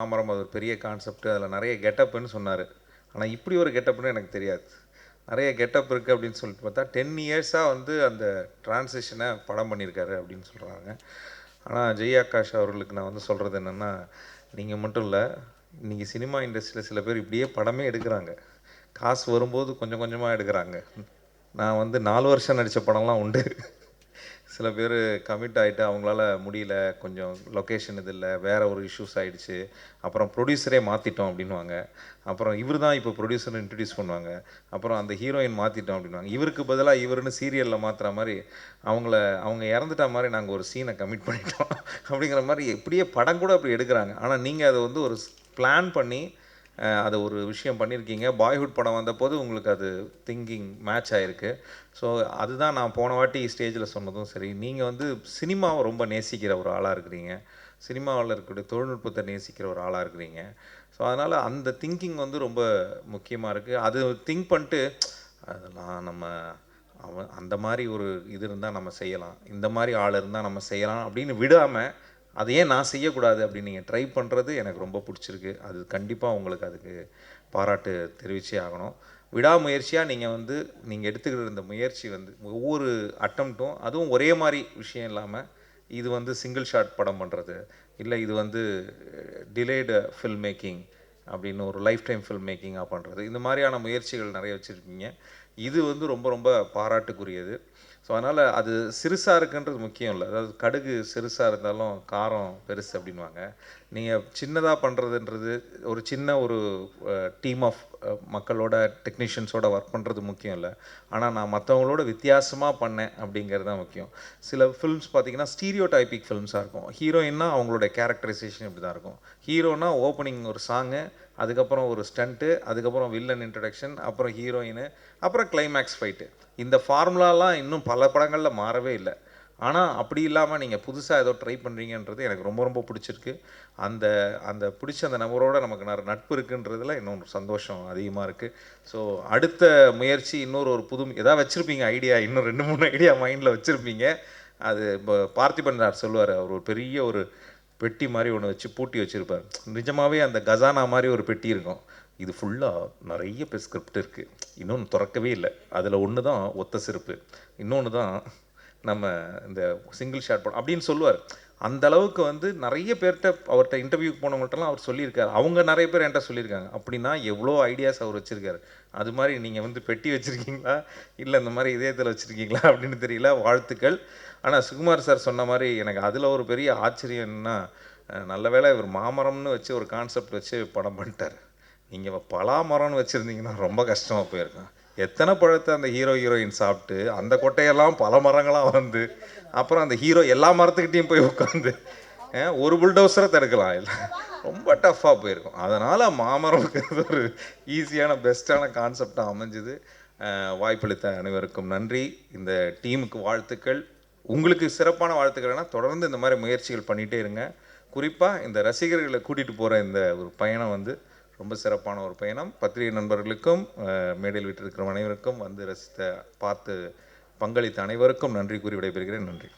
மாமரம் அது ஒரு பெரிய கான்செப்ட். அதில் நிறைய கெட்டப்புன்னு சொன்னார். ஆனால் இப்படி ஒரு கெட்டப்னு எனக்கு தெரியாது. நிறைய கெட்டப் இருக்குது அப்படின்னு சொல்லிட்டு பார்த்தா 10 இயர்ஸாக வந்து அந்த டிரான்சிஷனை படம் பண்ணியிருக்காரு அப்படின்னு சொல்கிறாங்க. ஆனால் ஜெய் ஆகாஷ் அவர்களுக்கு நான் வந்து சொல்கிறது என்னென்னா, நீங்கள் மட்டும் இல்லை, இன்றைக்கி சினிமா இண்டஸ்ட்ரியில் சில பேர் இப்படியே படமே எடுக்கிறாங்க. காசு வரும்போது கொஞ்சம் கொஞ்சமாக எடுக்கிறாங்க. நான் வந்து 4 வருஷம் நடித்த படம்லாம் உண்டு. சில பேர் கமிட் ஆகிட்டு அவங்களால முடியல, கொஞ்சம் லொக்கேஷன் இது இல்லை, வேறு ஒரு இஷ்யூஸ் ஆகிடுச்சு, அப்புறம் ப்ரொடியூசரே மாற்றிட்டோம் அப்படின்வாங்க. அப்புறம் இவர் தான் இப்போ ப்ரொடியூசர்னு இன்ட்ரடியூஸ் பண்ணுவாங்க. அப்புறம் அந்த ஹீரோயின் மாற்றிட்டோம் அப்படின்வாங்க. இவருக்கு பதிலாக இவருன்னு சீரியலில் மாற்றுற மாதிரி அவங்க இறந்துட்டா மாதிரி நாங்கள் ஒரு சீனை கமிட் பண்ணிட்டோம் அப்படிங்கிற மாதிரி இப்படியே படம் கூட அப்படி எடுக்கிறாங்க. ஆனால் நீங்கள் அதை வந்து ஒரு பிளான் பண்ணி அதை ஒரு விஷயம் பண்ணியிருக்கீங்க. பாய்ஹுட் படம் வந்தபோது உங்களுக்கு அது திங்கிங் மேட்ச் ஆகிருக்கு. ஸோ அதுதான் நான் போன வாட்டி ஸ்டேஜில் சொன்னதும் சரி, நீங்கள் வந்து சினிமாவை ரொம்ப நேசிக்கிற ஒரு ஆளாக இருக்கிறீங்க. சினிமாவில் இருக்கக்கூடிய தொழில்நுட்பத்தை நேசிக்கிற ஒரு ஆளாக இருக்கிறீங்க. ஸோ அதனால் அந்த திங்கிங் வந்து ரொம்ப முக்கியமாக இருக்குது. அது திங்க் பண்ணிட்டு அதெல்லாம் நம்ம அந்த மாதிரி ஒரு இது இருந்தால் நம்ம செய்யலாம், இந்த மாதிரி ஆள் இருந்தால் நம்ம செய்யலாம் அப்படின்னு விடாமல், அதை ஏன் நான் செய்யக்கூடாது அப்படின்னு நீங்கள் ட்ரை பண்ணுறது எனக்கு ரொம்ப பிடிச்சிருக்கு. அது கண்டிப்பாக உங்களுக்கு அதுக்கு பாராட்டு தெரிவிச்சே ஆகணும். விடாமுயற்சியாக நீங்கள் எடுத்துக்கிற இந்த முயற்சி வந்து ஒவ்வொரு அட்டம்ப்ட்டும், அதுவும் ஒரே மாதிரி விஷயம் இல்லாமல், இது வந்து சிங்கிள் ஷாட் படம் பண்ணுறது, இல்லை இது வந்து டிலேடு ஃபில்ம் மேக்கிங் அப்படின்னு ஒரு லைஃப் டைம் ஃபில்ம் மேக்கிங்காக பண்ணுறது, இந்த மாதிரியான முயற்சிகள் நிறைய வச்சுருக்கீங்க. இது வந்து ரொம்ப ரொம்ப பாராட்டுக்குரியது. ஸோ அதனால் அது சிறுசாக இருக்குன்றது முக்கியம் இல்லை. அதாவது கடுகு சிறுசாக இருந்தாலும் காரம் பெருசு அப்படின்வாங்க. நீங்கள் சின்னதாக பண்ணுறதுன்றது, ஒரு சின்ன ஒரு டீம் ஆஃப் மக்களோட டெக்னீஷியன்ஸோட ஒர்க் பண்ணுறது முக்கியம் இல்லை. ஆனால் நான் மற்றவங்களோட வித்தியாசமாக பண்ணேன் அப்படிங்கிறது தான் முக்கியம். சில ஃபில்ம்ஸ் பார்த்திங்கன்னா ஸ்டீரியோ டைப்பிக் ஃபில்ம்ஸாக இருக்கும். ஹீரோயின்னா அவங்களோட கேரக்டரைசேஷன் இப்படி தான் இருக்கும். ஹீரோனா ஓப்பனிங் ஒரு சாங்கு, அதுக்கப்புறம் ஒரு ஸ்டண்ட்டு, அதுக்கப்புறம் வில்லன் இன்ட்ரடக்ஷன், அப்புறம் ஹீரோயின், அப்புறம் கிளைமேக்ஸ் ஃபைட்டு. இந்த ஃபார்முலாலாம் இன்னும் பல படங்களில் மாறவே இல்லை. ஆனால் அப்படி இல்லாமல் நீங்கள் புதுசாக ஏதோ ட்ரை பண்ணுறீங்கன்றது எனக்கு ரொம்ப ரொம்ப பிடிச்சிருக்கு. அந்த அந்த பிடிச்ச அந்த நபரோட நமக்கு நட்பு இருக்குன்றதுல இன்னொரு சந்தோஷம் அதிகமாக இருக்குது. ஸோ அடுத்த முயற்சி இன்னொரு ஒரு புது எதாவது வச்சுருப்பீங்க ஐடியா, இன்னும் 2 3 ஐடியா மைண்டில் வச்சுருப்பீங்க. அது இப்போ பார்த்திபன் சார் சொல்லுவார், அவர் ஒரு பெரிய ஒரு பெட்டி மாதிரி ஒன்று வச்சு பூட்டி வச்சுருப்பார். நிஜமாகவே அந்த கஜானா மாதிரி ஒரு பெட்டி இருக்கும். இது ஃபுல்லாக நிறைய ஸ்கிரிப்ட் இருக்குது, இன்னொன்று திறக்கவே இல்லை, அதில் ஒன்று தான் ஒத்த செருப்பு, இன்னொன்று தான் நம்ம இந்த சிங்கிள் ஷாட் படம் அப்படின்னு சொல்லுவார். அந்த அளவுக்கு வந்து நிறைய பேர்கிட்ட அவர்கிட்ட இன்டர்வியூக்கு போனவங்கள்ட்டலாம் அவர் சொல்லியிருக்காரு. அவங்க நிறைய பேர் என்கிட்ட சொல்லியிருக்காங்க. அப்படின்னா எவ்வளோ ஐடியாஸ் அவர் வச்சுருக்காரு. அது மாதிரி நீங்கள் வந்து பெட்டி வச்சுருக்கீங்களா, இல்லை இந்த மாதிரி இதயத்தில் வச்சுருக்கீங்களா அப்படின்னு தெரியல. வாழ்த்துக்கள். ஆனால் சுகுமார் சார் சொன்ன மாதிரி எனக்கு அதில் ஒரு பெரிய ஆச்சரியம் என்னன்னா, நல்ல வேளை இவர் மாமரம்னு வச்சு ஒரு கான்செப்ட் வச்சு படம் பண்ணிட்டார். நீங்கள் பலாமரம்னு வச்சுருந்தீங்கன்னா ரொம்ப கஷ்டமாக போயிருக்கும். எத்தனை பழத்தை அந்த ஹீரோயின் சாப்பிட்டு அந்த கொட்டையெல்லாம் பல மரங்களாக வந்து, அப்புறம் அந்த ஹீரோ எல்லா மரத்துக்கிட்டையும் போய் உட்காந்து ஒரு புல்டோசரை தடுக்கலாம் இல்லை, ரொம்ப டஃப்பாக போயிருக்கும். அதனால் மாமரம்ங்கிறது ஒரு ஈஸியான பெஸ்ட்டான கான்செப்டாக அமைஞ்சுது. வாய்ப்பளித்த அனைவருக்கும் நன்றி. இந்த டீமுக்கு வாழ்த்துக்கள். உங்களுக்கு சிறப்பான வாழ்த்துக்கள்னா தொடர்ந்து இந்த மாதிரி முயற்சிகள் பண்ணிகிட்டே இருங்க. குறிப்பாக இந்த ரசிகர்களை கூட்டிகிட்டு போகிற இந்த ஒரு பயணம் வந்து ரொம்ப சிறப்பான ஒரு பயணம். பத்திரிகை நண்பர்களுக்கும் மேடையில் விட்டிருக்கிற அனைவருக்கும் வந்து ரசித்த பார்த்து பங்களித்த அனைவருக்கும் நன்றி கூறி விடைபெறுகிறேன். நன்றி.